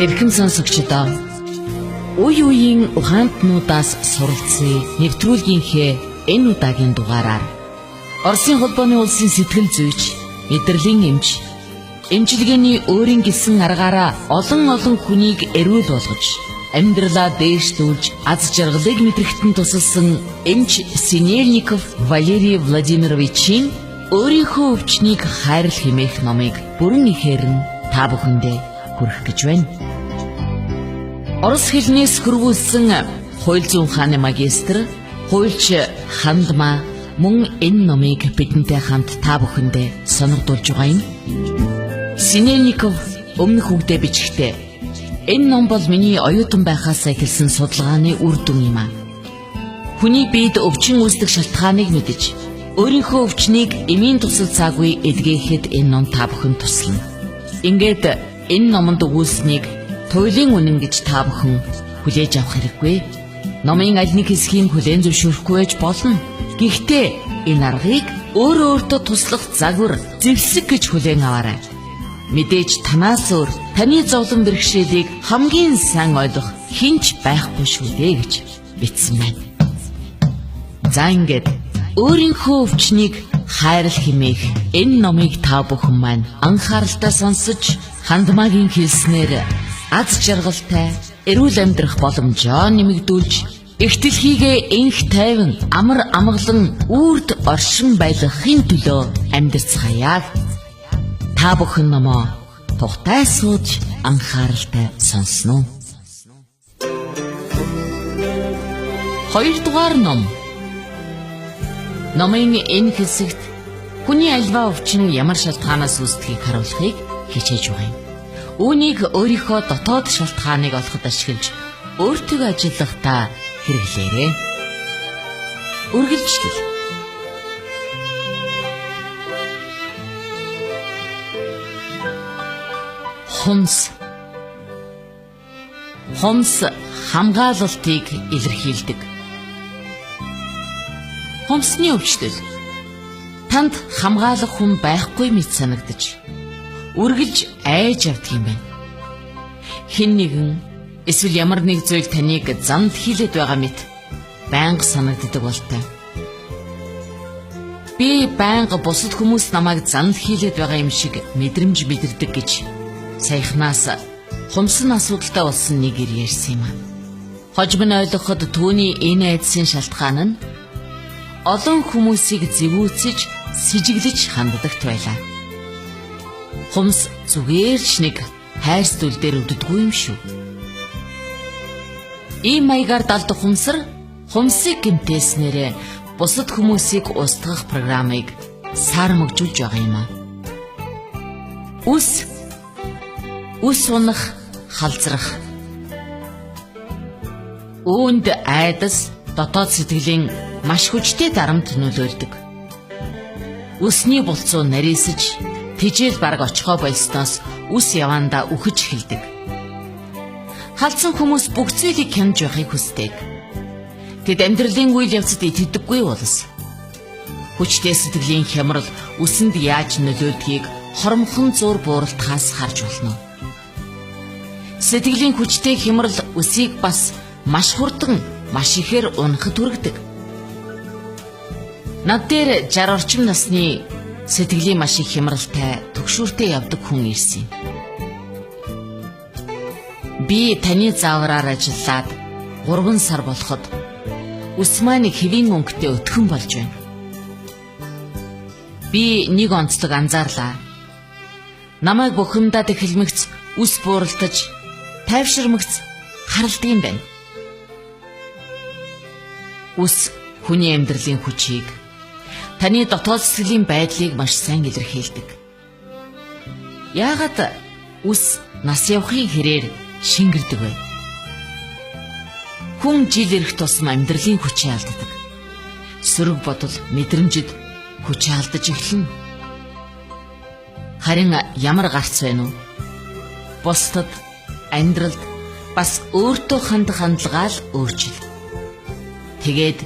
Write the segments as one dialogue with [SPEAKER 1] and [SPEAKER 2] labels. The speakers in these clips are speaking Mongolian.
[SPEAKER 1] Эрхэм сонсогчдоо үе үеийн ухаантнуудаас суралцсан нэвтрүүлгийнхээ энэ удаагийн дугаараар Оросын холбооны улсын сэтгэл зүйч, мэдрэлийн эмч, эмчилгээний өөрийн гэсэн аргаараа олон хүнийг эрүүл болгож, амьдралаа дээшлүүлж, аз жаргалыг мэдрэхтэн тусалсан эмч Синельников Валерий Владимировичийн өөрийнхөө өвчнийг хайрлах хэмээх номыг бүрэн ихээр нь та бүхэндээ хүргэх гэж байна. Орос хэлнээс хөрвүүлсэн хууль зүйн ухааны магистр, хуульч Хандмаа мөн энэ номыг бидэнтэй хамт та бүхэндээ сонирдуулж байгаа юм. Синельников өмнөх үгдээ бичгтээ энэ ном бол миний оюутан байхаас эхэлсэн судалгааны үр дүн юм а. Хүний биед өвчин үүсдэг шалтгааныг мэдэж өөрийнхөө өвчнийг эмийн тусал цаагүй эдгээхэд энэ ном та бүхэнд туслана. Ингээд энэ номонд өгүүлсэнийг туйлын үнэн гэж та бүхэн хүлээж авах хэрэггүй. Номын аль нэг хэсгийг хүлээн зөвшөөрөхгүй байж болно. Гэхдээ энэ аргыг өөртөө туслах загвар, зэвсэг гэж хүлээн аваарай. Мэдээж танаас өөр таны зовлон бэрхшээлийг хамгийн сайн ойлгох хинч байхгүй шүү дээ гэж бичсэн байна. За ингээд өөрийнхөө өвчнийг хайрлах хэмээх энэ номыг та бүхэн маань анхааралтай сонсож, Хандмаагийн хэлснээр аз жаргалтай эрүүл амьдрах боломжоо нэмэгдүүлж, их дэлхийгээ энх тайван амар амгалан үрд оршин байлгахын төлөө амьдарцгаая. Та бүхэн номоо тухтай сууж анхааралтай сонсноо. 2 дугаар ном. Номын энэ хэсэгт хүний альва өвчин ямар шалтгаанаас үүсдгийг харуулахыг хичээж байгаа юм. Үүнийг өөрийнхөө дотоод шалтгааныг олоход ашиглаж өөртөө ажиллахдаа хэрэглээрэй. Үргэлжлэл. Хумс хамгаалалтыг илэрхийлдэг. Хумсны өвчлөл. Танд хамгаалах хүн байхгүй мэт санагдаж, үргэлж айж явдаг юм байна. Хэн нэгэн эсвэл ямар нэг зүйл таныг занд хийлээд байгаа мэт байнга санагддаг болтой. Би байнга бусад хүмүүс намайг занд хийлээд байгаа юм шиг мэдрэмж мэдэрдэг гэж саяхнаас хумсын асуудалтай болсон нэг ир ярьсан юм а. Хожим нь ойлгоход түүний энэ айдсын шалтгаан нь олон хүмүүсийг зэвүүцэж, сэжиглэж ханддагт байлаа. Хумс зүгээр ч нэг хайрцдул дээр өвддөггүй юм шүү. Ийм маягаар далдах хумсар хумсыг гэмтээснээрээ бусад хүмүүсийг устгах програмыг сармөгжүүлж байгаа юм а. Үс унах, халзрах. Үүнд айдас дотоод сэтгэлийн маш хүчтэй дарамт нөлөөлдөг. Үсний булцуу нарийсаж, тижэл бараг очихоо болсноос үс явандаа үхэж эхэлдэг. Халдсан хүмүүс бүх зүйлийг хянаж явахыг хүсдэг. Тэд амьдралын үйл явцад итгэдэггүй болос. Хүчтэй сэтгэлийн хямрал үсэнд яаж нөлөөлдгийг хормхон зур бууралтахаас харж болно. Сэтгэлийн хүчтэй хямрал үсийг бас маш хурдан, маш ихээр унахад хүргэдэг. Над дээр 60 орчим насны сэтгэлийн маш их хямралтай, түгшүүртэй явдаг хүн ирсэн. Би таны заавраар ажиллаад 3 сар болоход үс маань хэвийн өнгөтэй өтгөн болж байна. Би нэг онцлог анзаарлаа. Намайг бухимдаад эхэлмэгц үс бууралтаж, тайвширмэгц харалдаг юм байна. Үс хүний амьдралын хүчийг, таны дотоод сэтгэлийн байдлыг маш сайн илэрхийлдэг. Яагаад үс нас явахын хэрээр шингэрдэг вэ? Хүн жил ирэх тусам амьдралын хүчээ алддаг. Сөрөг бодол, мэдрэмжид хүчээ алдаж эхэлнэ. Харин ямар гарц вэ нү? Бусдад, амьдралд бас өөртөө хандах хандлагаа л өөрчил. Тэгээд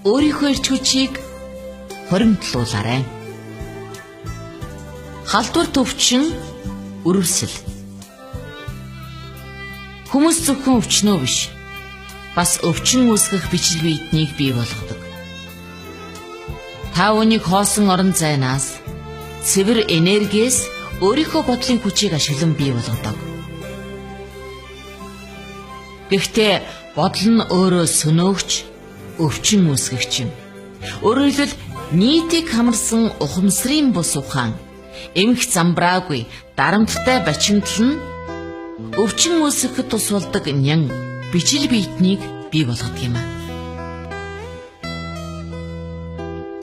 [SPEAKER 1] өөрийнхөө эрч хүчийг хоримтлуулаарай. Халдвар төвчин, өрөвсөл. Хүмүүс зөвхөн өвчнөө биш, бас өвчин үүсгэх бичил биетнийг бий болгодог. Та үүнийг хоосон орон зайнаас, цэвэр энергиэс өөрийнхөө бодлын хүчийг ашиглан бий болгодог. Гэхдээ бодол нь өөрөө сөнөөгч, өвчин үүсгэгч юм. Өөрөөр хэлбэл нийтийг хамарсан ухамсарын бус ухаан, эмх замбраагүй, дарамттай бачимдал нь өвчин үүсгэхэд тус болдог нян бичил биетнийг бий болгодог юм аа.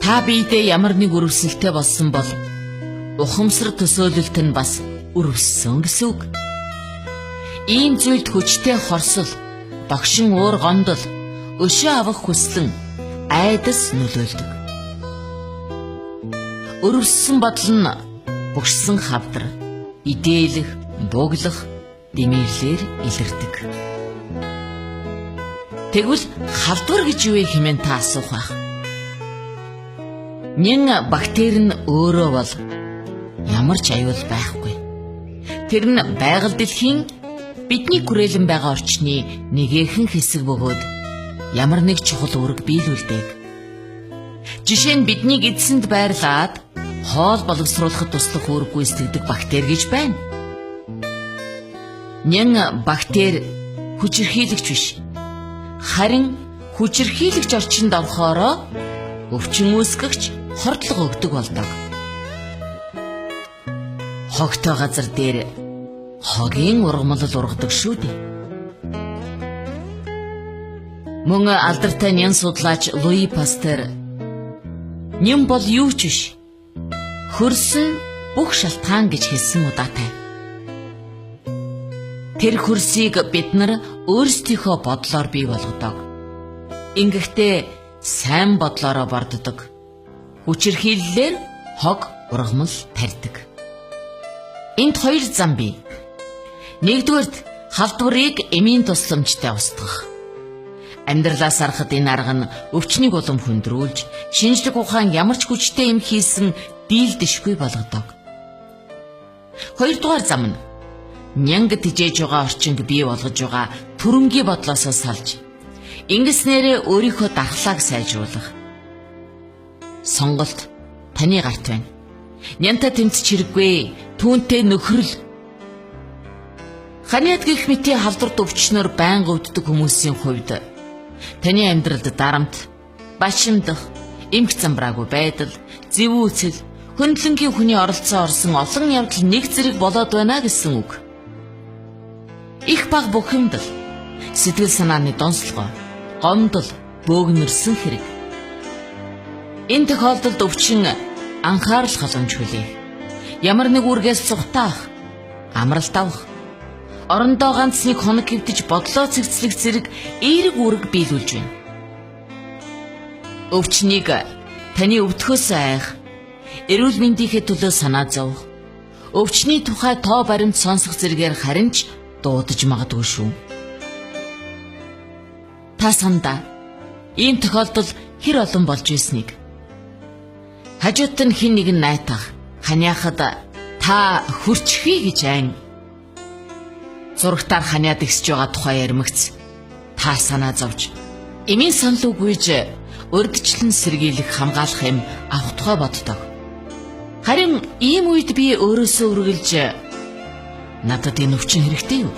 [SPEAKER 1] Та биедээ ямар нэг өрөвсөлтэй болсон бол ухамсар төсөөлөлт нь бас өрөвссөн гэсэн үг. Ийм зүйлд хүчтэй хорсол, догшин уур гондол, өшөө авах хүслэн, айдас нөлөөлдөг. Өрөвссөн бодол нь бүгшсэн хавдар, идээлэх, бууглах, дэмэрлэр илэрдэг. Тэгвэл хавдвар гэж юу вэ хэмээн та асуух байх. Нян бактери нь өөрөө бол ямар ч аюул байхгүй. Тэр нь байгаль дэлхийн бидний хүрээлэн байгаа орчны нэгэн хэсэг бөгөөд ямар нэг чухал үүрэг биелүүлдэг. Жишээ нь биднийг эдсэнд байрлаад хоол боловсруулахад туслах үүрэг гүйцэтгэдэг бактери гэж байна. Нян бактери хүчирхийлэгч биш. Харин хүчирхийлэгч орчинд орохоороо өвчин үүсгэгч хордлого өгдөг болдог. Хогтой газар дээр хогийн ургамал ургадаг шүү дээ. Мөн алдартай нян судлаач Луи Пастер нян бол юу ч биш, хөрс нь бүх шалтгаан гэж хэлсэн удаатай. Тэр хөрсийг бид нар өөрсдийнхөө бодлоор бий болгодог. Ингэхдээ сайн бодлороо борддог. Хүчирхийллээр хог ургамал тарьдаг. Энд хоёр зам бий. Нэгдүгээрт халдварыг эмийн тусламжтай устгах. Амьдралаас харахад энэ арга нь өвчнийг улам хөндрүүлж, шинжлэх ухаан ямар ч хүчтэй юм хийсэн дийлдэшгүй болгодог. Хоёрдугаар зам нь нянг тижээж байгаа орчинг бий болгож байгаа төрөнгийн бодлоосоо салж, ингэснээрээ өөрийнхөө дархлааг сайжруулах. Сонголт таны гарт байна. Нянта тэмцэж хэрэггүй, түүнтэй нөхрөл. Ханиад гих мэтийн халдварт өвчнөр байнга өвддөг хүмүүсийн хувьд таны амьдралд дарамт, бачимдах, эмх замбраагүй байдал, зэвүүцэл, хөндлөнгийн хүний оролцоо орсон олон явдал нэг зэрэг болоод байна гэсэн үг. Их баг бухимдал, сэтгэл санааны донслогоо, гомдол, бөөгнөрсөн хэрэг. Энэ тохиолдолд өвчин анхаарал халамжгүй. Ямар нэг үргээс цухтаах, амралт авах, орондоо ганц нэг хоног хэвтэж бодлоо цэгцлэх зэрэг эерэг үүрэг биелүүлж байна. Өвчнийг таны өвдөхөөс айх, эрүүл мэндийнхээ төлөө санаа зовох, өвчний тухай тоо баримт сонсох зэрэгээр харин ч дуудаж магадгүй шүү. Та сандаа ийм тохиолдол хэр олон болж ирснийг. Хажууд нь хэн нэгэн найтах, ханиахад та хөрчихье гэж айн. Зурагтаар ханиад ихсэж байгаа тухай ярмагц. Та санаа зовж, эмийн санал үгүйж урдчлан сэргийлэх хамгаалах юм авах тухай боддог. Харин ийм үед би өөрөөсөө үргэлж надад энэ өвчин хэрэгтэй юу?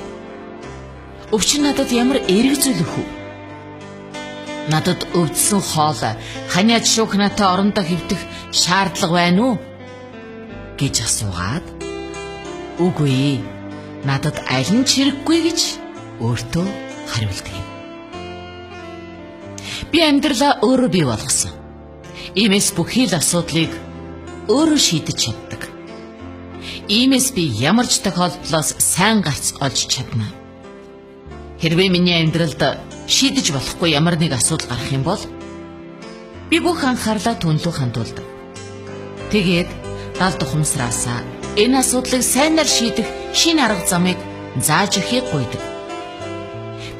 [SPEAKER 1] Өвчин надад ямар эерэг зүйл өгөх вэ? Надад өвдсөн хоол ханиад шүүхнатай орондоо хэвдэх шаардлага байна уу? гэж асуугаад, үгүй, надад аль нь ч хэрэггүй гэж өөртөө хариулдаг юм. Би амьдралаа өөрөө бий болгосон. Иймээс бүхий л асуудлыг өөрөө шийдэж чаддаг. Иймээс би ямар ч тохиолдлоос сайн гарц олж чадна. Хэрвээ миний амьдралд шийдэж болохгүй ямар нэг асуудал гарах юм бол би бүх анхаарлаа түнлүү хандуулдаг. Тэгээд далд ухамсараасаа энэ асуудлыг сайнаар шийдэх шинэ арга замыг зааж өгөхийг гуйдаг.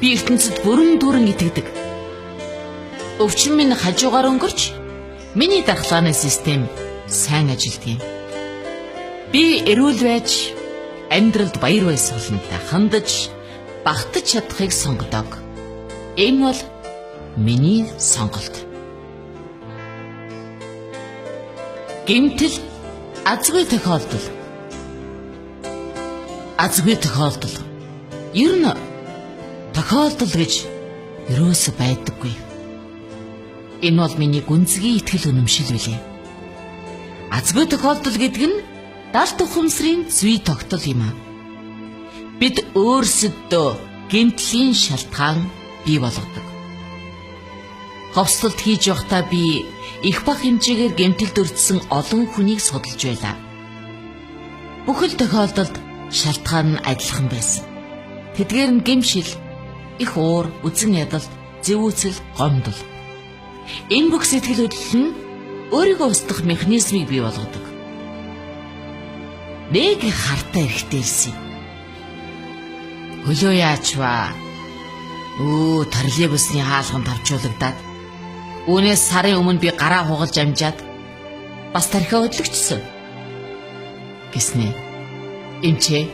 [SPEAKER 1] Би ертөнцид бүрэн дүүрэн итгэдэг. Өвчин минь хажуугаар өнгөрч миний дархлааны систем сайн ажилдаг юм. Би эрүүл байж, амьдралд баяр баясгалантай хандаж, багтаж чадахыг сонгодог. Энэ бол миний сонголт. Гэмтэл азгүй тохиолдол. Ер нь тохиолдол гэж ерөөсө байдаггүй. Энэ бол миний гүнзгий итгэл үнэмшил билээ. Азгүй тохиолдол гэдэг нь далд ухамсарын зүй тогтол юм аа. Бид өөрсөдөө гэмтлийн шалтгаан бий болгодог. Ховслолт хийж явахдаа би их бага хэмжээгээр гэмтэлд өртсөн олон хүнийг судалж байлаа. Бүхэл тохиолдолд шалтгаан нь адилхан байсан. Тэдгээр нь гэмшил, их уур, үзэн ядал, зэвүүцэл, гомдол. Энэ бүх сэтгэл хөдлөл нь өөрийгөө устгах механизмыг бий болгодог. Нэг хартаа эрэхтэй ирсэн. Хөлөө яачваа. Троллейбусны хаалганд тавчуулагдаад үүнээс сарын өмнө би гараа хугалж амжаад бас тархиа хөдлөгчсөн гэснэ. Эмчээ,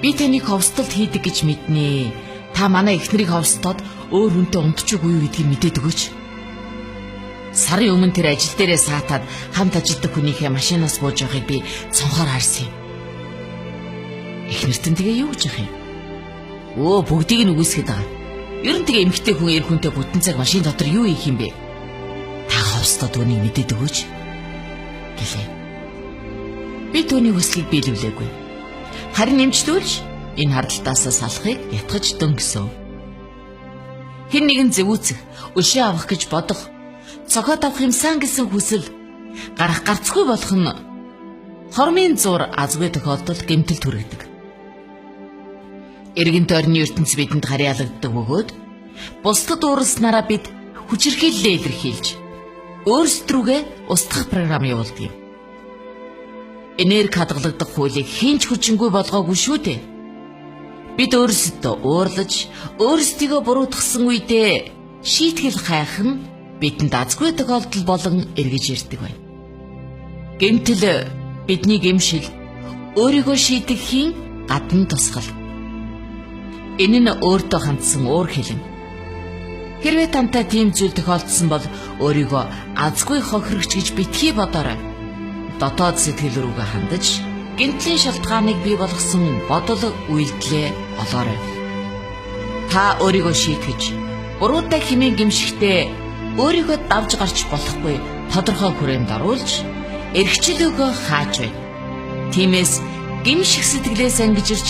[SPEAKER 1] би таныг ховстолд хийдэг гэж мэднэ. Та манай эхнэрийг ховстоод өөр хүнтэй унтчихгүй юу гэдгийг мэдээд өгөөч. Сарын өмнө тэр ажил дээрээ саатаад хамт ажилладаг хүнийхээ машинаас бууж явахыг би цонхоор харсан юм. Эхнэрт нь тэгээ юу гэж явах юм? Бүгдийг нь үгүйсгээд байгаа. Ер нь тэгээ эмэгтэй хүн эр хүнтэй бүтэн цаг машин дотор юу хийх юм бэ? Та ховстоод үүнийг мэдээд өгөөч гэлээ. Би түүний хүслийг биелүүлээгүй. Харин нэмжлүүлж энэ хардалтаасаа салахыг ятгаж дөнгөсөн. Хэн нэгэн зэвүүцэх, өшөө авах гэж бодох, цохоод авах юмсан гэсэн хүсэл гарах гарцгүй болох нь хормын зур азгүй тохиолдолд гэмтэл түрэгдэг. Эргэн тойрны ертөнц бидэнд харьяалагддаг бөгөөд бусдад ууралснараа бид хүчирхийллээ илэрхийлж өөрсдрүүгээ устгах програм явуулдаг юм. Энерги хадгалагдах хуулийг хинч хүчингүй болгоогүй шүү дээ. Бид өөрсдөө уурлаж, өөрсдийгөө буруутгасан үедээ шийтгэл хайх нь бидэнд азгүй тохиолдол болон эргэж ирдэг байна. Гэмтэл бидний гэмшил өөрийгөө шийтгэхийн гадна тусгал. Энэ нь өөртөө хандсан уур хэлэн. Хэрвээ тантай тийм зүйл тохиолдсон бол өөрийгөө азгүй хохирогч гэж битгий бодоорой. Дотоод сэтгэл рүүгээ хандаж, гэмтлийн шалтгааныг бий болгосон бодол үйлдэлээ олоорой. Та өөрийгөө шийтгэж, буруутай хэмээн гэмшихдээ өөрийгөө давж гарч болохгүй тодорхой хүрээнд оруулж, эрхчлөөгөө хааж байна. Тиймээс гэмших сэтгэлээс ангижирч,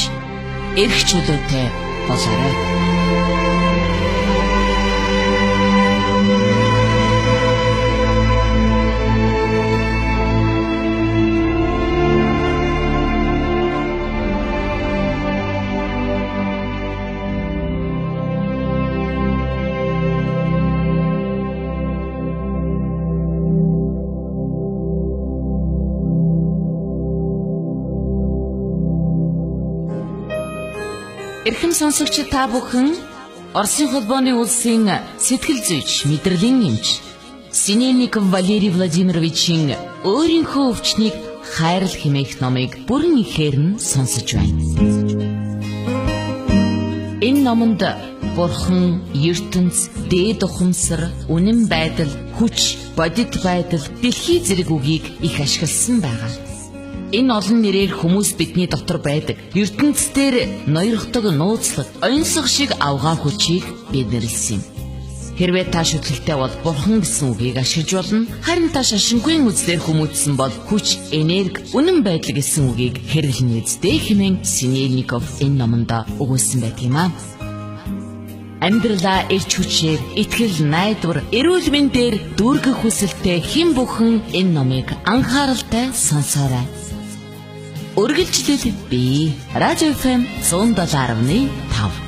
[SPEAKER 1] эрх чөлөөтэй болоорой. Эрхэм сонсогч та бүхэн Оросын холбооны улсын сэтгэл зүйч, мэдрэлийн эмч Синельников Валерий Владимировичийн өөрийнхөө өвчнийг хайрал хэмээх номыг бүрэн ихээр нь сонсож байна. Энэ номонд Бурхан, ертөнц, дээд ухамсар, үнэн байдал, хүч, бодит байдал, дэлхий зэрэг үгийг их ашигласан байгаа. Энэ олон нэрээр хүмүүс бидний дотор байдаг ертөнцийн ноёрхдог нууцлаг, онцлог шиг авгаа хүчийг бид нэрлсэн юм. Хэрвээ та шүтлэгтэй бол Бурхан гэсэн үгийг ашиглаж болно. Харин та шашингүй үзлэр хүмүүжсэн бол хүч, энерги, үнэн байдал гэсэн үгийг хэрэглэнэ үстэй хэмээн Синельников энэ номонд өгүүлсэн байдаг юм аа. Амьдралаа эрч хүчээр, итгэл, найдвар, эрүүл мэндээр дүүргэх хүсэлтэй хэн бүхэн энэ номыг анхааралтай сонсоорой. Үргэлжлэл би Радио FM 107.5